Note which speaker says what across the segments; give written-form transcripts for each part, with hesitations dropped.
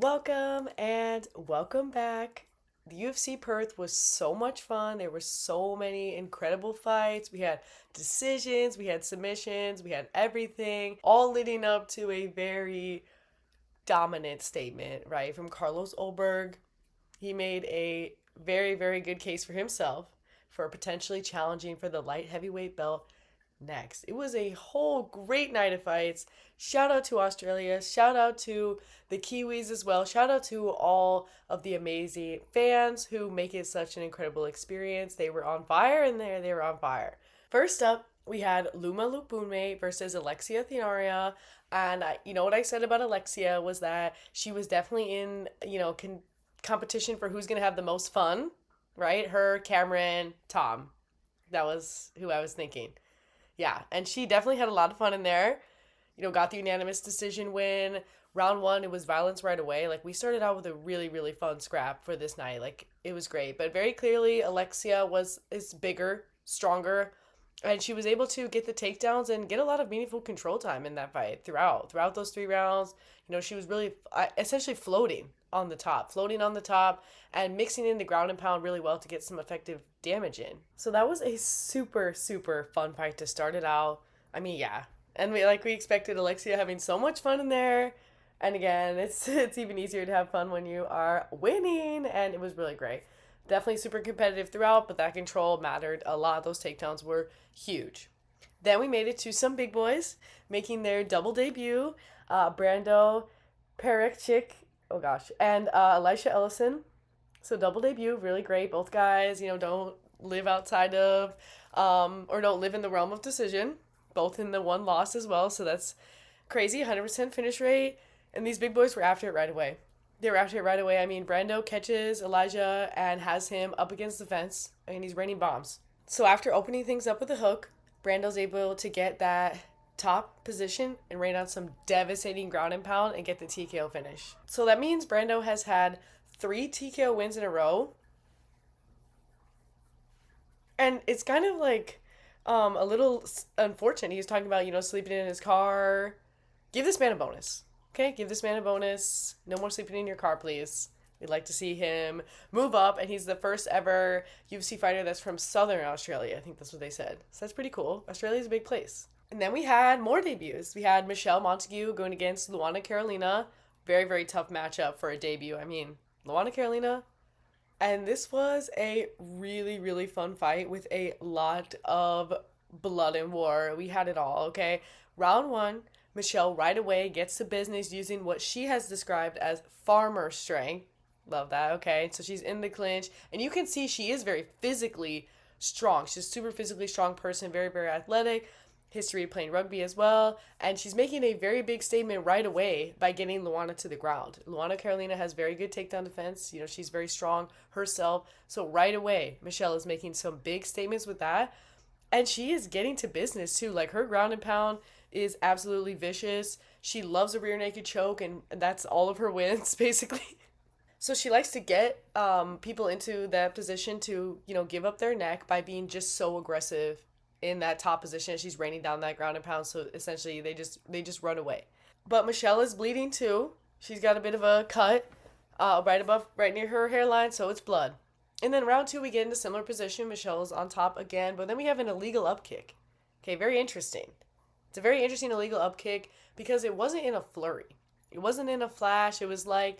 Speaker 1: Welcome and welcome back. The UFC Perth was so much fun. There were so many incredible fights. We had decisions, we had submissions, we had everything, all leading up to a very dominant statement, right? From Carlos Ulberg. He made a very, very good case for himself for potentially challenging for the light heavyweight belt next. It was a whole great night of fights. Shout out to Australia. Shout out to the Kiwis as well. Shout out to all of the amazing fans who make it such an incredible experience. They were on fire and they were on fire. First up, we had Lookboonmee versus Alexia Thainara. And you know what I said about Alexia was that she was definitely in, competition for who's going to have the most fun, right? Her, Cameron, Tom. That was who I was thinking. Yeah, and she definitely had a lot of fun in there. Got the unanimous decision win. Round one, it was violence right away. Like, we started out with a really, really fun scrap for this night. Like, it was great. But very clearly, Alexia is bigger, stronger, and she was able to get the takedowns and get a lot of meaningful control time in that fight throughout those 3 rounds. She was really essentially floating on the top and mixing in the ground and pound really well to get some effective damage in. So that was a super, super fun fight to start it out. I mean, yeah. And we expected Alexia having so much fun in there. And again, it's even easier to have fun when you are winning, and it was really great. Definitely super competitive throughout, but that control mattered a lot. Those takedowns were huge. Then we made it to some big boys making their double debut. Brando Peričić, oh gosh, and Ellison. So double debut, really great. Both guys, don't live outside of, or don't live in the realm of decision. Both in the one loss as well, so that's crazy. 100% finish rate, and these big boys were after it right away. They were after it right away. I mean, Brando catches Elijah and has him up against the fence, and he's raining bombs. So after opening things up with a hook, Brando's able to get that top position and rain on some devastating ground and pound and get the TKO finish. So that means Brando has had 3 TKO wins in a row. And it's kind of like a little unfortunate. He's talking about, sleeping in his car. Give this man a bonus. Okay, give this man a bonus. No more sleeping in your car, please. We'd like to see him move up, and he's the first ever UFC fighter that's from Southern Australia. I think that's what they said. So that's pretty cool. Australia's a big place. And then we had more debuts. We had Michelle Montague going against Luana Carolina. Very, very tough matchup for a debut. I mean, Luana Carolina. And this was a really, really fun fight with a lot of blood and war. We had it all, okay? Round one, Michelle right away gets to business using what she has described as farmer strength. Love that, okay? So she's in the clinch, and you can see she is very physically strong. She's a super physically strong person, very, very athletic. History of playing rugby as well, and she's making a very big statement right away by getting Luana to the ground. Luana Carolina has very good takedown defense. She's very strong herself. So right away, Michelle is making some big statements with that, and she is getting to business too. Like, her ground and pound is absolutely vicious. She loves a rear naked choke, and that's all of her wins basically. So she likes to get people into that position to, give up their neck by being just so aggressive in that top position. She's raining down that ground and pound, so essentially they just run away. But Michelle is bleeding too. She's got a bit of a cut right near her hairline, so it's blood. And then round two, we get into similar position. Michelle's on top again, but then we have an illegal up kick. Okay, very interesting. It's a very interesting illegal up kick because it wasn't in a flurry. It wasn't in a flash. It was like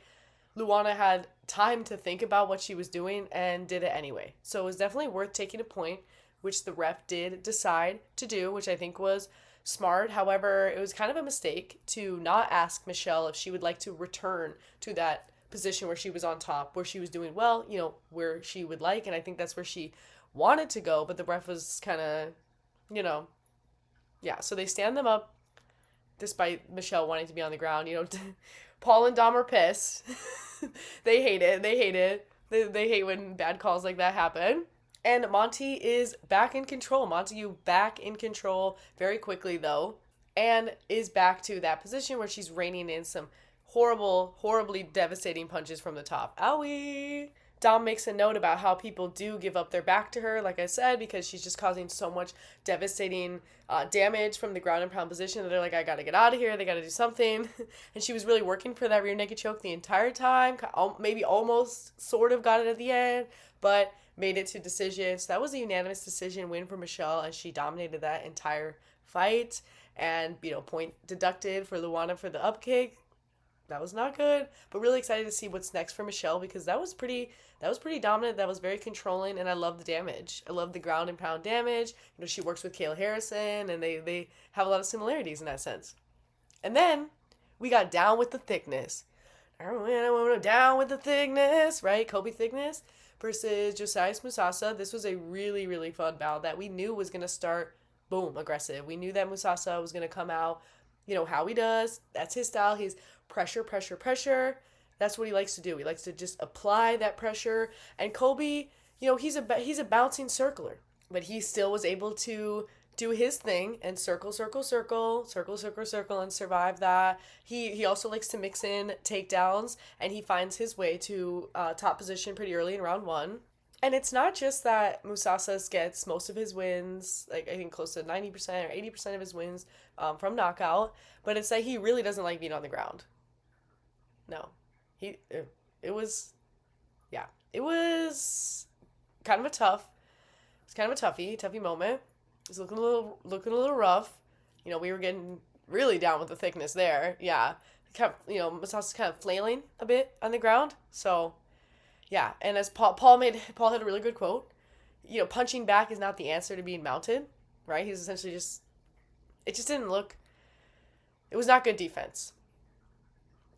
Speaker 1: Luana had time to think about what she was doing and did it anyway. So it was definitely worth taking a point, which the ref did decide to do, which I think was smart. However, it was kind of a mistake to not ask Michelle if she would like to return to that position where she was on top, where she was doing well, where she would like, and I think that's where she wanted to go, but the ref was kind of, yeah, so they stand them up despite Michelle wanting to be on the ground. Paul and Dom are pissed. They hate it. They hate when bad calls like that happen. And Monty is back in control. Montague back in control very quickly, though, and is back to that position where she's reining in some horribly devastating punches from the top. Owie! Dom makes a note about how people do give up their back to her, like I said, because she's just causing so much devastating damage from the ground and pound position that they're like, I gotta get out of here, they gotta do something. And she was really working for that rear naked choke the entire time, maybe almost sort of got it at the end, but made it to decision. So that was a unanimous decision win for Michelle, and she dominated that entire fight. And, point deducted for Luana for the up kick. That was not good, but really excited to see what's next for Michelle, because that was pretty dominant. That was very controlling, and I love the damage. I love the ground and pound damage. She works with Kayla Harrison, and they have a lot of similarities in that sense. And then we got down with the thickness. Down with the thickness, right? Kobe Thicknesse versus Josias Musasa. This was a really, really fun bout that we knew was going to start, boom, aggressive. We knew that Musasa was going to come out, how he does. That's his style. He's pressure, pressure, pressure. That's what he likes to do. He likes to just apply that pressure. And Kobe, he's a bouncing circler, but he still was able to do his thing and circle, circle, circle, circle, circle, circle, and survive that. He also likes to mix in takedowns, and he finds his way to top position pretty early in round one. And it's not just that Musasa gets most of his wins, like I think close to 90% or 80% of his wins from knockout, but it's that he really doesn't like being on the ground. No. It was kind of a toughie moment. It was looking a little rough. We were getting really down with the thickness there. Yeah. Musasa's kind of flailing a bit on the ground. So, yeah. And as Paul had a really good quote, punching back is not the answer to being mounted, right? He's essentially it just didn't look, it was not good defense.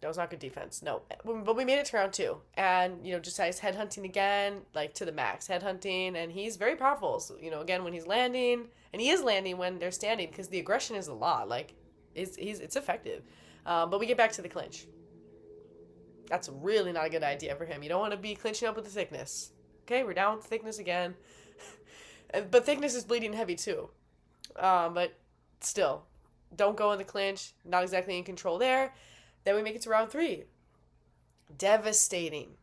Speaker 1: That was not good defense. No. But we made it to round two. And, Josiah's headhunting again, like to the max. Headhunting. And he's very powerful. So, again, when he's landing. And he is landing when they're standing, because the aggression is a lot. Like, it's effective. But we get back to the clinch. That's really not a good idea for him. You don't want to be clinching up with the thickness. Okay, we're down with the thickness again. But thickness is bleeding heavy too. But still, don't go in the clinch. Not exactly in control there. Then we make it to round three. Devastating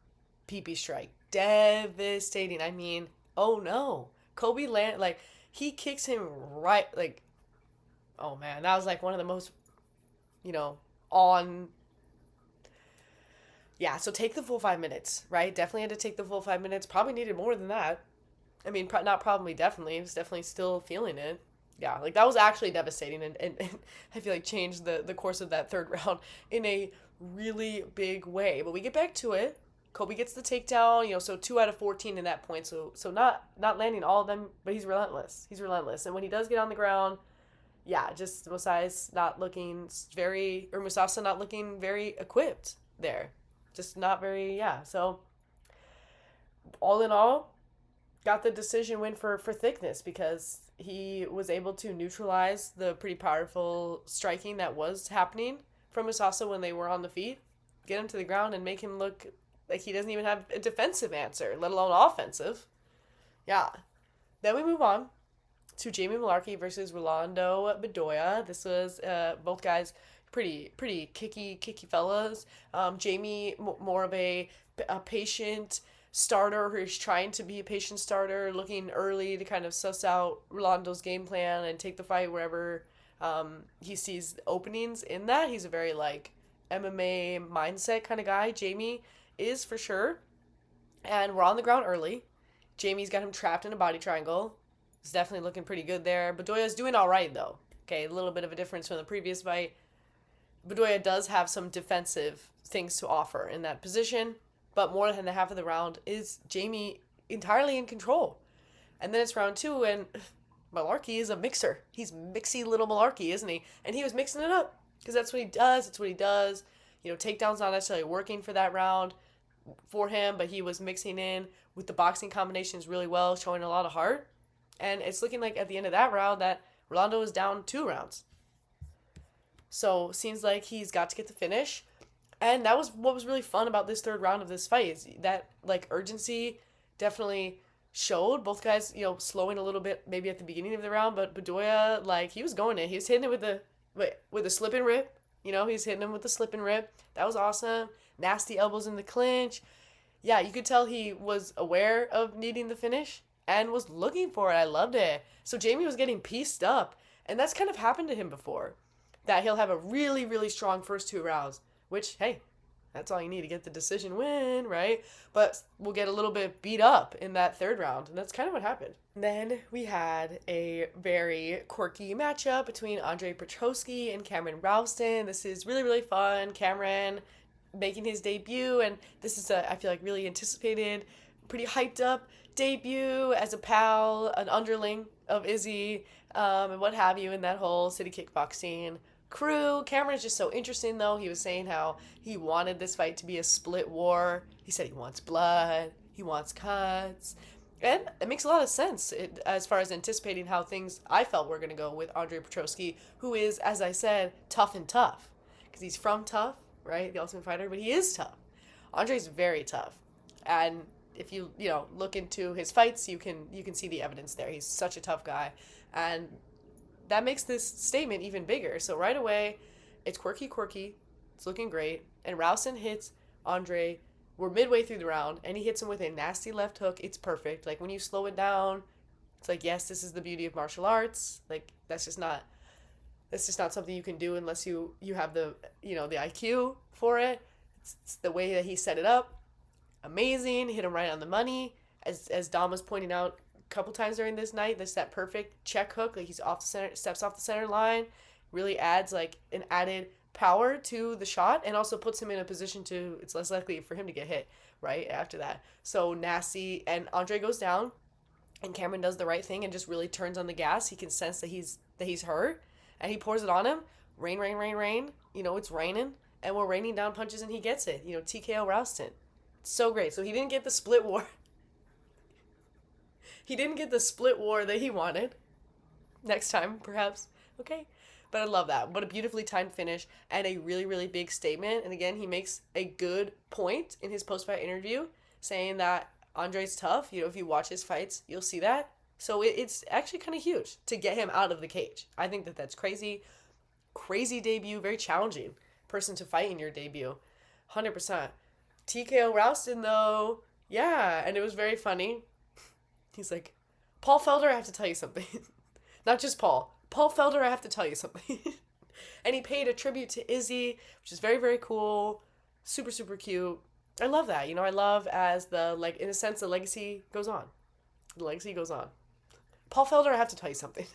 Speaker 1: PP strike. Devastating. I mean, oh no. Kobe he kicks him right, oh man, that was one of the most, yeah, so take the full 5 minutes, right? Definitely had to take the full 5 minutes. Probably needed more than that. I mean, not probably, definitely. He was definitely still feeling it. Yeah, that was actually devastating, and I feel like changed the course of that third round in a really big way. But we get back to it. Kobe gets the takedown, so 2 out of 14 in that point. So not landing all of them, but he's relentless. And when he does get on the ground, yeah, just Musasa not looking very equipped there. Just not very, yeah. So all in all, got the decision win for Thicknesse, because he was able to neutralize the pretty powerful striking that was happening from Musasa when they were on the feet, get him to the ground and make him look like he doesn't even have a defensive answer, let alone offensive. Yeah. Then we move on to Jamie Mullarkey versus Rolando Bedoya. This was both guys pretty kicky fellas. Jamie more of a patient starter who's trying to be a patient starter, looking early to kind of suss out Rolando's game plan and take the fight wherever he sees openings in that. He's a very MMA mindset kind of guy. Jamie is for sure. And we're on the ground early. Jamie's got him trapped in a body triangle. He's definitely looking pretty good there. Bedoya's doing all right though. Okay, a little bit of a difference from the previous fight. Bedoya does have some defensive things to offer in that position, but more than the half of the round is Jamie entirely in control. And then it's round two, and Mullarkey is a mixer. He's mixy little Mullarkey, isn't he? And he was mixing it up, because that's what he does. Takedowns not necessarily working for that round for him, but he was mixing in with the boxing combinations really well, showing a lot of heart. And it's looking like at the end of that round that Rolando is down 2 rounds. So seems like he's got to get the finish. And that was what was really fun about this third round of this fight, is that urgency definitely showed. Both guys, slowing a little bit maybe at the beginning of the round, but Bedoya, he was going in. He was hitting it with a slip and rip. He's hitting him with the slip and rip. That was awesome. Nasty elbows in the clinch. Yeah, you could tell he was aware of needing the finish and was looking for it. I loved it. So Jamie was getting pieced up, and that's kind of happened to him before. That he'll have a really, really strong first two rounds, which, hey, that's all you need to get the decision win, right? But we'll get a little bit beat up in that third round, and that's kind of what happened. Then we had a very quirky matchup between Andre Petroski and Cameron Rowston. This is really, really fun. Cameron making his debut, and this is I feel like, really anticipated, pretty hyped up debut as a pal, an underling of Izzy, and what have you in that whole city kickboxing crew. Cameron's just so interesting, though. He was saying how he wanted this fight to be a split war. He said he wants blood, he wants cuts. And it makes a lot of sense as far as anticipating how things I felt were going to go with Andre Petroski, who is, as I said, tough and tough. Because he's from tough, right? The Ultimate Fighter, but he is tough. Andre's very tough. And if you look into his fights, you can see the evidence there. He's such a tough guy. And that makes this statement even bigger. So right away, it's quirky. It's looking great. And Rowston hits Andre. We're midway through the round, and he hits him with a nasty left hook. It's perfect. Like, when you slow it down, it's like, yes, this is the beauty of martial arts. Like, that's just not something you can do unless you have the IQ for it. It's the way that he set it up. Amazing. Hit him right on the money. As Dom was pointing out a couple times during this night, that's that perfect check hook. Like, he's steps off the center line. Really adds, like, an added power to the shot, and also puts him in a position to, it's less likely for him to get hit right after that. So nasty, and Andre goes down, and Cameron does the right thing and just really turns on the gas. He can sense that he's hurt, and he pours it on him. Rain. It's raining, and we're raining down punches, and he gets it. TKO Rowston. It's so great. So he didn't get the split war. He didn't get the split war that he wanted. Next time, perhaps. Okay. But I love that. What a beautifully timed finish, and a really, really big statement. And again, he makes a good point in his post-fight interview, saying that Andre's tough. If you watch his fights, you'll see that. So it's actually kind of huge to get him out of the cage. I think that's crazy. Crazy debut. Very challenging person to fight in your debut. 100%. TKO Rowston, though. Yeah, and it was very funny. He's like, Paul Felder, I have to tell you something. Not just Paul Felder, I have to tell you something. And he paid a tribute to Izzy, which is very, very cool. Super, super cute. I love that. I love as in a sense, the legacy goes on. The legacy goes on. Paul Felder, I have to tell you something.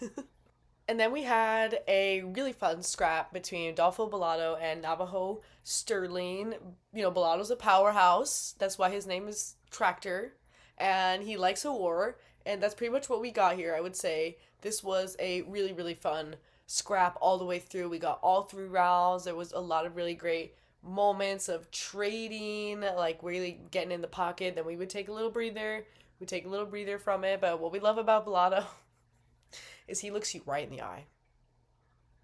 Speaker 1: And then we had a really fun scrap between Adolfo Bellato and Navajo Stirling. Bellato's a powerhouse. That's why his name is Tractor. And he likes a war. And that's pretty much what we got here, I would say. This was a really, really fun scrap all the way through. We got all 3 rounds. There was a lot of really great moments of trading, like really getting in the pocket. Then we would take a little breather. We'd take a little breather from it. But what we love about Bellato is he looks you right in the eye.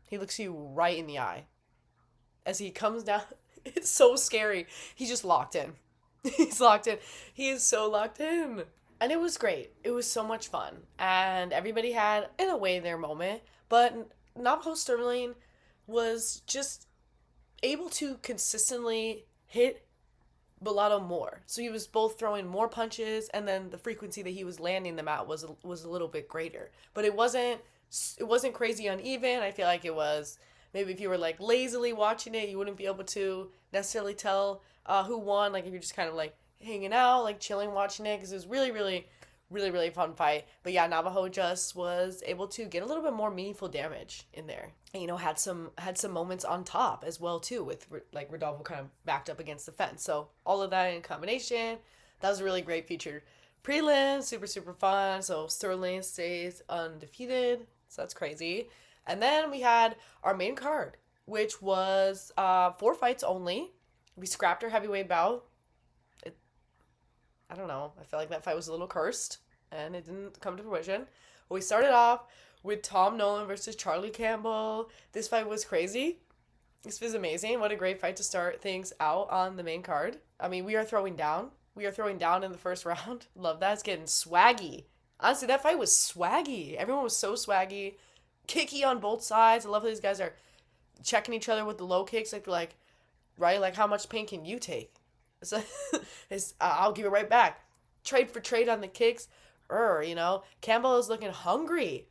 Speaker 1: He looks you right in the eye. As he comes down, it's so scary. He's just locked in. He's locked in. He is so locked in. And it was great. It was so much fun. And everybody had, in a way, their moment. But Navajo Stirling was just able to consistently hit Bellato more. So he was both throwing more punches, and then the frequency that he was landing them at was a little bit greater. But it wasn't crazy uneven. I feel like it was, maybe if you were like lazily watching it, you wouldn't be able to necessarily tell who won. Like if you're just kind of like hanging out, like chilling, watching it, because it was really, really, really, really fun fight. But yeah, Navajo just was able to get a little bit more meaningful damage in there, and had some moments on top as well too, with like Rodolfo kind of backed up against the fence. So all of that in combination, that was a really great featured prelim. Super, super fun. So Stirling stays undefeated, so that's crazy. And then we had our main card, which was 4 fights only. We scrapped our heavyweight bout. I don't know. I felt like that fight was a little cursed, and it didn't come to fruition. But we started off with Tom Nolan versus Charlie Campbell. This fight was crazy. This was amazing. What a great fight to start things out on the main card. I mean, we are throwing down. We are throwing down in the first round. Love that. It's getting swaggy. Honestly, that fight was swaggy. Everyone was so swaggy. Kicky on both sides. I love how these guys are checking each other with the low kicks. Like, right? Like, how much pain can you take? So, I'll give it right back. Trade for trade on the kicks. Campbell is looking hungry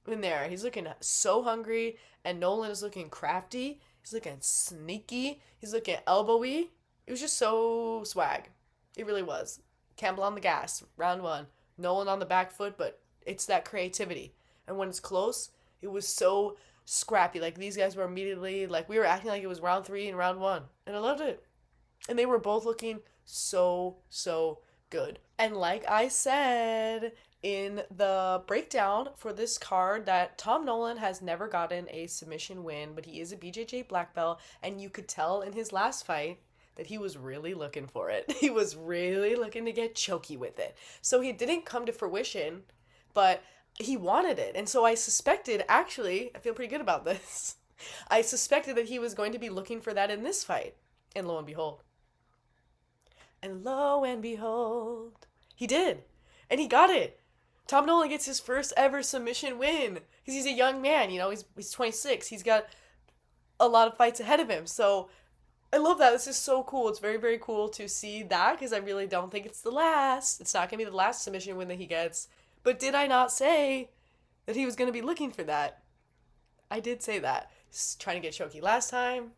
Speaker 1: in there. He's looking so hungry, and Nolan is looking crafty. He's looking sneaky. He's looking elbowy. It was just so swag. It really was. Campbell on the gas, round one. Nolan on the back foot, but it's that creativity. And when it's close, it was so scrappy. Like, these guys were immediately, like, we were acting like it was round three and round one. And I loved it. And they were both looking so, so good. And like I said in the breakdown for this card, that Tom Nolan has never gotten a submission win, but he is a BJJ black belt, and you could tell in his last fight that he was really looking for it. He was really looking to get choky with it. So he didn't come to fruition, but he wanted it. And so I suspected, actually, I feel pretty good about this. I suspected that he was going to be looking for that in this fight. And lo and behold. And lo and behold, he did. And he got it. Tom Nolan gets his first ever submission win. Because he's a young man, he's 26. He's got a lot of fights ahead of him. So I love that. This is so cool. It's very, very cool to see that, because I really don't think it's the last. It's not going to be the last submission win that he gets. But did I not say that he was going to be looking for that? I did say that. He's trying to get choky last time.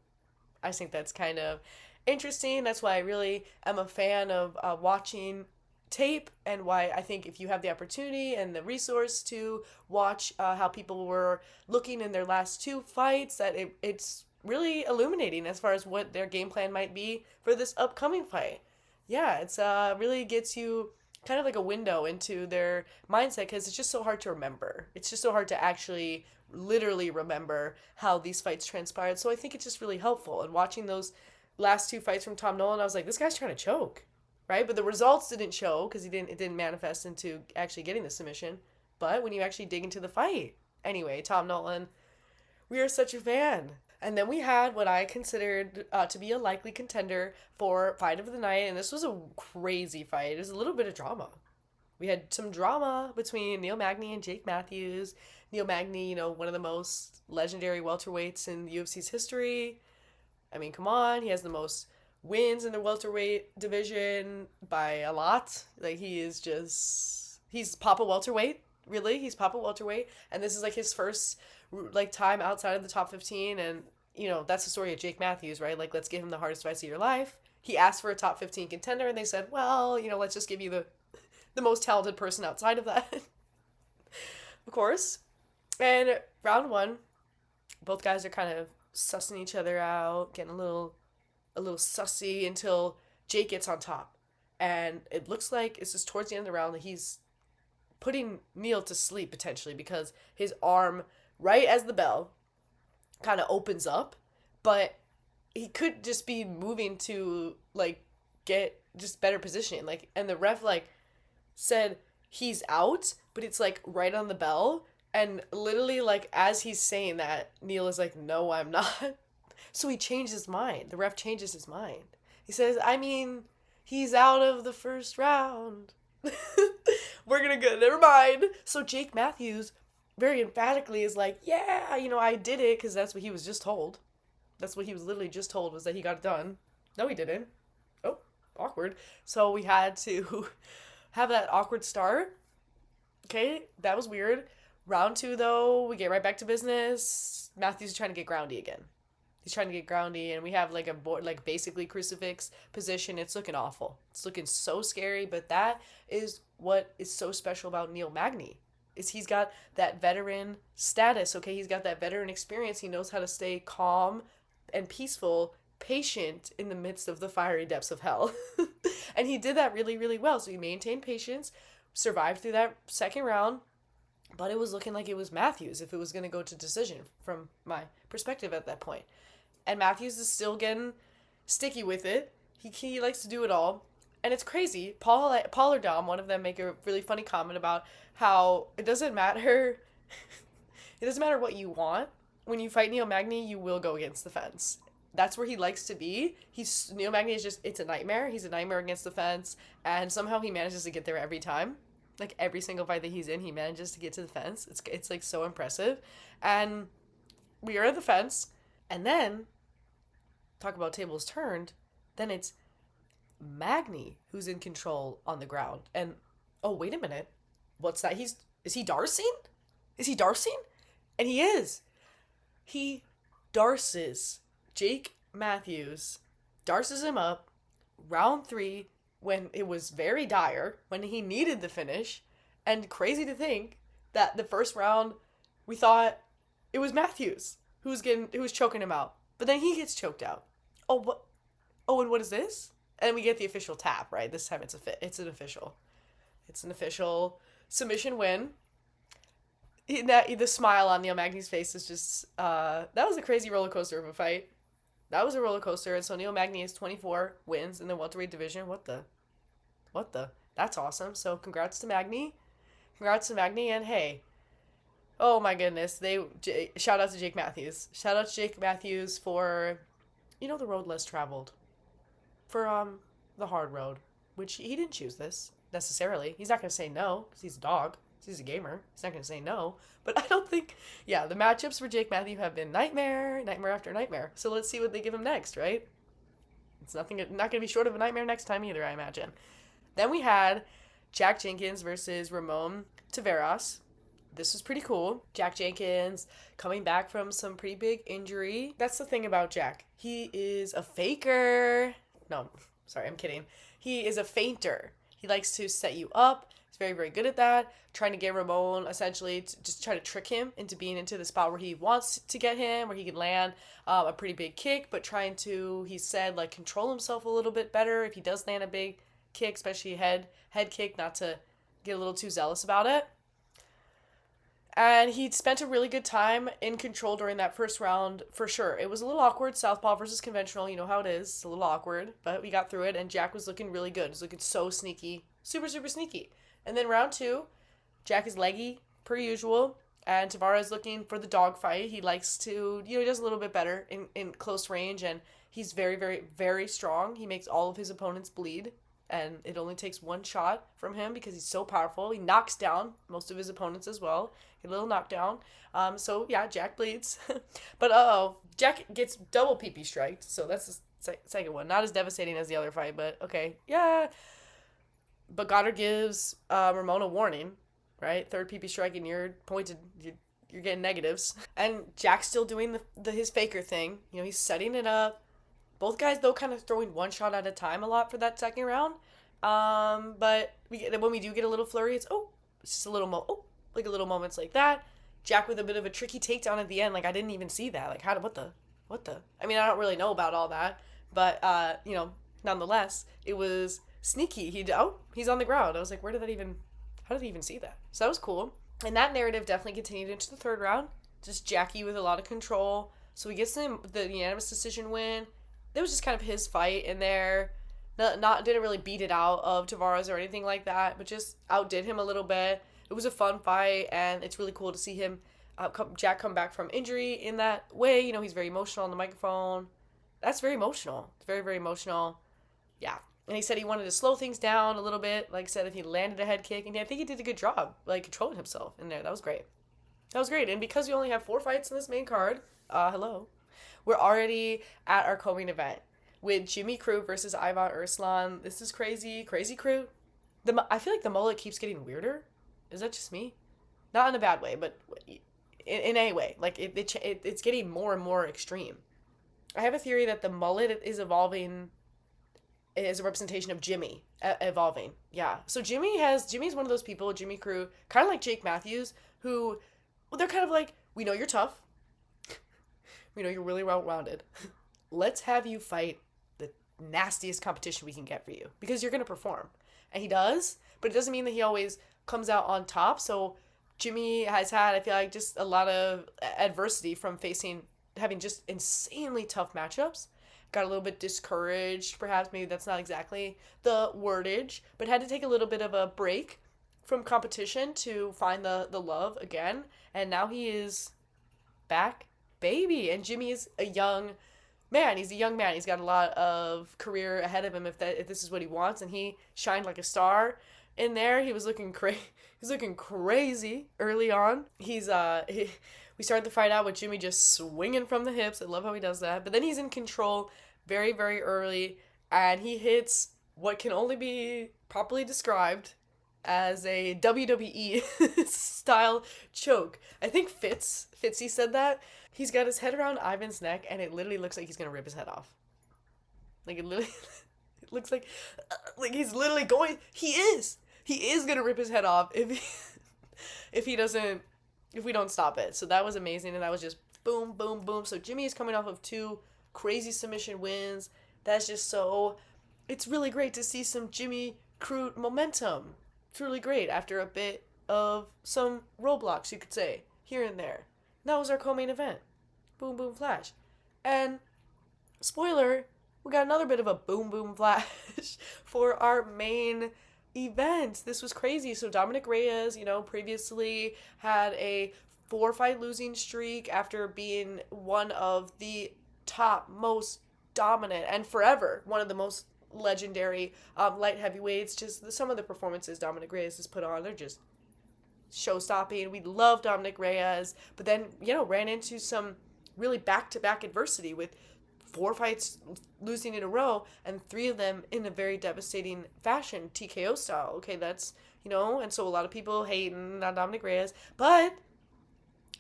Speaker 1: I think that's kind of interesting. That's why I really am a fan of watching tape, and why I think if you have the opportunity and the resource to watch how people were looking in their last two fights, that it's really illuminating as far as what their game plan might be for this upcoming fight. Yeah, it's really gets you kind of like a window into their mindset, because it's just so hard to remember. It's just so hard to actually literally remember how these fights transpired. So I think it's just really helpful. And watching those last two fights from Tom Nolan, I was like, this guy's trying to choke, right? But the results didn't show, because it didn't manifest into actually getting the submission. But when you actually dig into the fight, anyway, Tom Nolan, we are such a fan. And then we had what I considered to be a likely contender for fight of the night, and this was a crazy fight. It was a little bit of drama. We had some drama between Neil Magny and Jake Matthews. Neil Magny, one of the most legendary welterweights in the UFC's history. I mean, come on, he has the most wins in the welterweight division by a lot. Like, he's Papa welterweight, really. He's Papa welterweight, and this is like his first time outside of the top 15, and that's the story of Jake Matthews, right? Like, let's give him the hardest fights of your life. He asked for a top 15 contender, and they said, well, let's just give you the most talented person outside of that. Of course. And round one, both guys are kind of sussing each other out, getting a little sussy, until Jake gets on top. And it looks like it's just towards the end of the round that he's putting Neil to sleep, potentially, because his arm, right as the bell, kind of opens up, but he could just be moving to get just better positioning, and the ref said he's out, but it's right on the bell, and literally as he's saying that, Neil is like, no, I'm not. So he changed his mind. The ref changes his mind. He says, I mean, he's out of the first round. We're gonna go, never mind. So Jake Matthews very emphatically is like, yeah, I did it, because that's what he was just told. That's what he was literally just told, was that he got it done. No, he didn't. Oh, awkward. So we had to have that awkward start. Okay, that was weird. Round two, though, we get right back to business. Matthews is trying to get groundy again. He's trying to get groundy, and we have a board, basically crucifix position. It's looking awful. It's looking so scary, but that is what is so special about Neil Magny. Is he's got that veteran status, okay? He's got that veteran experience. He knows how to stay calm and peaceful, patient in the midst of the fiery depths of hell. And he did that really, really well. So he maintained patience, survived through that second round, but it was looking like it was Matthews if it was going to go to decision from my perspective at that point. And Matthews is still getting sticky with it. He likes to do it all. And it's crazy. Paul or Dom, one of them, make a really funny comment about how it doesn't matter. It doesn't matter what you want. When you fight Neil Magny, you will go against the fence. That's where he likes to be. Neil Magny is just, it's a nightmare. He's a nightmare against the fence. And somehow he manages to get there every time. Every single fight that he's in, he manages to get to the fence. It's so impressive. And we are at the fence. And then, talk about tables turned, then it's Magny who's in control on the ground. And oh, wait a minute. What's that? Is he Darcing? Is he Darcing? And he is. He darces Jake Matthews, darces him up round 3 when it was very dire, when he needed the finish. And crazy to think that the first round we thought it was Matthews who was choking him out. But then he gets choked out. Oh, what? Oh, and what is this? And we get the official tap, right? This time it's an official submission win. The smile on Neil Magny's face is just, that was a crazy roller coaster of a fight. That was a roller coaster. And so Neil Magny has 24 wins in the welterweight division. What the? That's awesome. So congrats to Magny. And hey, oh my goodness. Shout out to Jake Matthews. Shout out to Jake Matthews for, the road less traveled. For, the hard road. Which he didn't choose this, necessarily. He's not going to say no, because he's a dog. He's a gamer. He's not going to say no. But I don't think, the matchups for Jake Matthew have been nightmare after nightmare. So let's see what they give him next, right? It's not going to be short of a nightmare next time either, I imagine. Then we had Jack Jenkins versus Ramon Taveras. This was pretty cool. Jack Jenkins coming back from some pretty big injury. That's the thing about Jack. He is a faker. No, sorry, I'm kidding. He is a feinter. He likes to set you up. He's very, very good at that. Trying to get Ramon, essentially, to just try to trick him into being into the spot where he wants to get him, where he can land a pretty big kick, but trying to, he said, control himself a little bit better if he does land a big kick, especially head kick, not to get a little too zealous about it. And he spent a really good time in control during that first round, for sure. It was a little awkward, southpaw versus conventional, you know how it is. It's a little awkward, but we got through it, and Jack was looking really good. He was looking so sneaky, super, super sneaky. And then round 2, Jack is leggy, per usual, and Taveras looking for the dogfight. He likes to, he does a little bit better in close range, and he's very, very, very strong. He makes all of his opponents bleed, and it only takes one shot from him because he's so powerful. He knocks down most of his opponents as well. A little knockdown. So, yeah, Jack bleeds. But, Jack gets double PP striked, so that's the second one. Not as devastating as the other fight, but okay, yeah. But Goddard gives Ramon a warning, right? Third PP strike and you're pointed, you're getting negatives. And Jack's still doing his faker thing. He's setting it up. Both guys, though, kind of throwing one shot at a time a lot for that second round. But when we do get a little flurry, it's just a little like a little moments like that. Jack with a bit of a tricky takedown at the end. I didn't even see that. What the? I mean, I don't really know about all that. But, nonetheless, it was sneaky. He's on the ground. I was like, how did he even see that? So that was cool. And that narrative definitely continued into the third round. Just Jackie with a lot of control. So he gets the unanimous decision win. It was just kind of his fight in there. Didn't really beat it out of Taveras or anything like that, but just outdid him a little bit. It was a fun fight, and it's really cool to see him, Jack come back from injury in that way. He's very emotional on the microphone. That's very emotional. It's very, very emotional. Yeah. And he said he wanted to slow things down a little bit. Like I said, if he landed a head kick, and I think he did a good job, controlling himself in there. That was great. And because we only have 4 fights in this main card, we're already at our co-main event with Jimmy Crute versus Ivan Erslan. This is crazy. Crazy Crute. I feel like the mullet keeps getting weirder. Is that just me? Not in a bad way, but in any way. It's getting more and more extreme. I have a theory that the mullet is evolving as a representation of Jimmy evolving. Yeah. So Jimmy's one of those people, Jimmy Crute, kind of like Jake Matthews, who, they're kind of like, we know you're tough. We know you're really well-rounded. Let's have you fight the nastiest competition we can get for you because you're going to perform. And he does, but it doesn't mean that he always comes out on top. So Jimmy has had, I feel like, just a lot of adversity from having just insanely tough matchups. Got a little bit discouraged, perhaps. Maybe that's not exactly the wordage, but had to take a little bit of a break from competition to find the love again. And now he is back, baby. And Jimmy is a young man. He's a young man. He's got a lot of career ahead of him if this is what he wants. And he shined like a star in there. He was looking crazy early on. We started the fight out with Jimmy just swinging from the hips. I love how he does that. But then he's in control very, very early, and he hits what can only be properly described as a WWE style choke. I think Fitzy said that. He's got his head around Ivan's neck, and it literally looks like he's gonna rip his head off. Like, it literally it looks like he's literally going. He is gonna rip his head off if he doesn't, if we don't stop it. So that was amazing, and that was just boom, boom, boom. So Jimmy is coming off of 2 crazy submission wins. That's just so. It's really great to see some Jimmy Crute momentum. It's really great after a bit of some roadblocks, you could say, here and there. And that was our co-main event. Boom, boom, flash. And, spoiler, we got another bit of a boom, boom, flash for our main event. This was crazy. So Dominic Reyes, previously had a 4-fight losing streak after being one of the top most dominant and forever one of the most legendary light heavyweights. Just some of the performances Dominic Reyes has put on, they're just show-stopping. We love Dominic Reyes, but then ran into some really back-to-back adversity with 4 fights losing in a row, and 3 of them in a very devastating fashion, TKO style. Okay, that's and so a lot of people hating on Dominic Reyes, but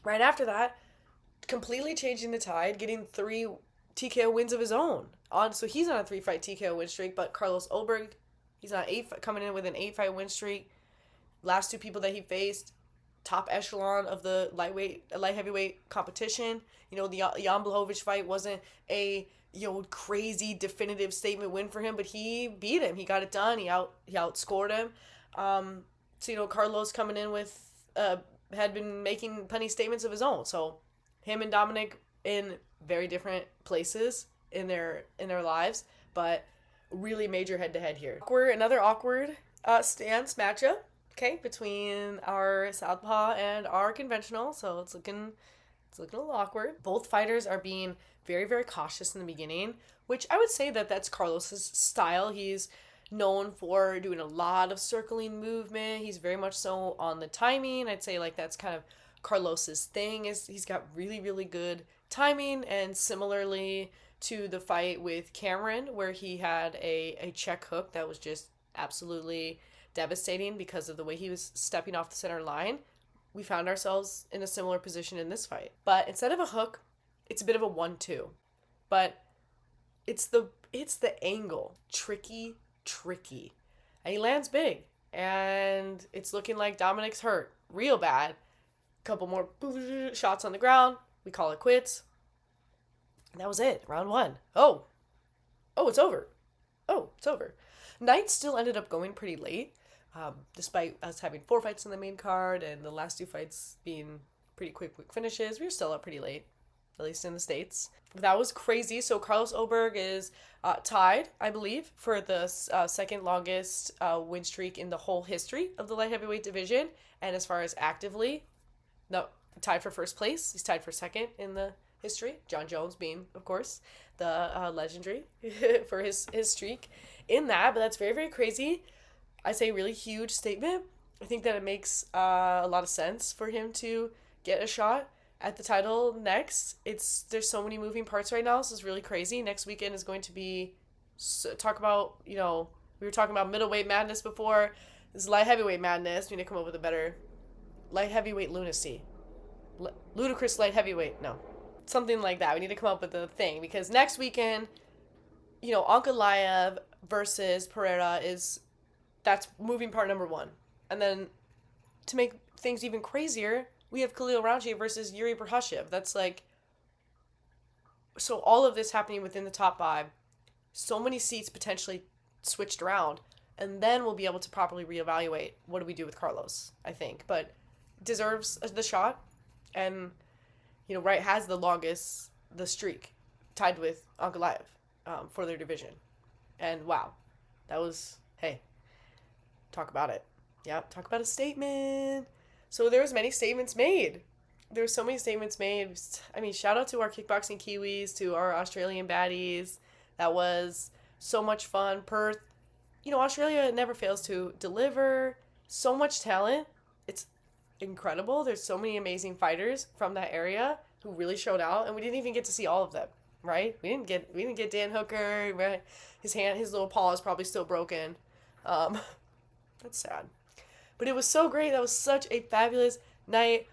Speaker 1: right after that, completely changing the tide, getting 3 TKO wins of his own. So he's on a 3-fight TKO win streak, but Carlos Ulberg, he's on coming in with an 8-fight win streak. Last 2 people that he faced, top echelon of the light heavyweight competition. The Jan Blachowicz fight wasn't a crazy definitive statement win for him, but he beat him. He got it done. He outscored him. So Carlos coming in with had been making plenty of statements of his own. So him and Dominic in very different places in their lives, but really major head-to-head here. Another awkward stance matchup, okay, between our southpaw and our conventional, so it's looking a little awkward. Both fighters are being very, very cautious in the beginning, which I would say that's Carlos's style. He's known for doing a lot of circling movement. He's very much so on the timing. I'd say that's kind of Carlos's thing, is he's got really, really good timing, and similarly to the fight with Cameron, where he had a check hook that was just absolutely devastating because of the way he was stepping off the center line. We found ourselves in a similar position in this fight. But instead of a hook, it's a bit of a 1-2. But it's the angle. Tricky. And he lands big. And it's looking like Dominic's hurt real bad. Couple more shots on the ground. We call it quits. And that was it. Round 1. Oh, it's over. Night still ended up going pretty late. Despite us having 4 fights in the main card and the last 2 fights being pretty quick finishes, we were still up pretty late, at least in the States. That was crazy. So Carlos Ulberg is tied, I believe, for the second longest win streak in the whole history of the light heavyweight division. And as far as actively, no, tied for first place. He's tied for second in the history. John Jones being, of course, the legendary for his streak in that. But that's very, very crazy. I say really huge statement. I think that it makes a lot of sense for him to get a shot at the title next. There's so many moving parts right now. So it's really crazy. Next weekend is going to be talk about, we were talking about middleweight madness before. This is light heavyweight madness. We need to come up with a better light heavyweight lunacy. Ludicrous light heavyweight. No. Something like that. We need to come up with a thing, because next weekend, Ankalaev versus Pereira that's moving part number 1. And then to make things even crazier, we have Khalil Rountree versus Yuri Prochaziev. That's so all of this happening within the top 5. So many seats potentially switched around. And then we'll be able to properly reevaluate what do we do with Carlos, I think. But deserves the shot. And, Wright has the streak, tied with Ankalaev for their division. And wow, that was, hey, talk about it. Yeah, talk about a statement. So there was many statements made. There were so many statements made. I mean, shout out to our kickboxing Kiwis, to our Australian baddies. That was so much fun. Perth, Australia never fails to deliver. So much talent. It's incredible. There's so many amazing fighters from that area who really showed out, and we didn't even get to see all of them. right? We didn't get Dan Hooker. Right? His little paw is probably still broken. Um, that's sad. But it was so great. That was such a fabulous night.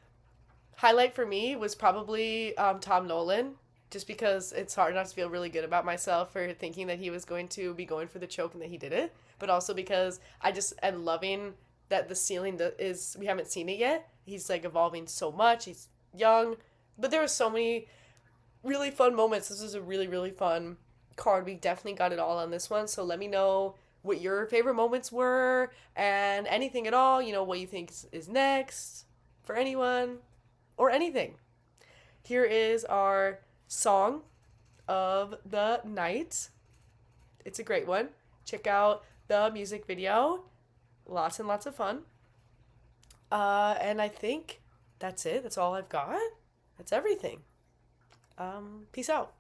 Speaker 1: Highlight for me was probably Tom Nolan, just because it's hard not to feel really good about myself for thinking that he was going to be going for the choke and that he did it. But also because I just am loving that the ceiling is, we haven't seen it yet. He's like evolving so much. He's young, but there were so many really fun moments. This was a really, really fun card. We definitely got it all on this one. So let me know what your favorite moments were and anything at all. What you think is next for anyone or anything. Here is our song of the night. It's a great one. Check out the music video. Lots and lots of fun. And I think that's it. That's all I've got. That's everything. Peace out.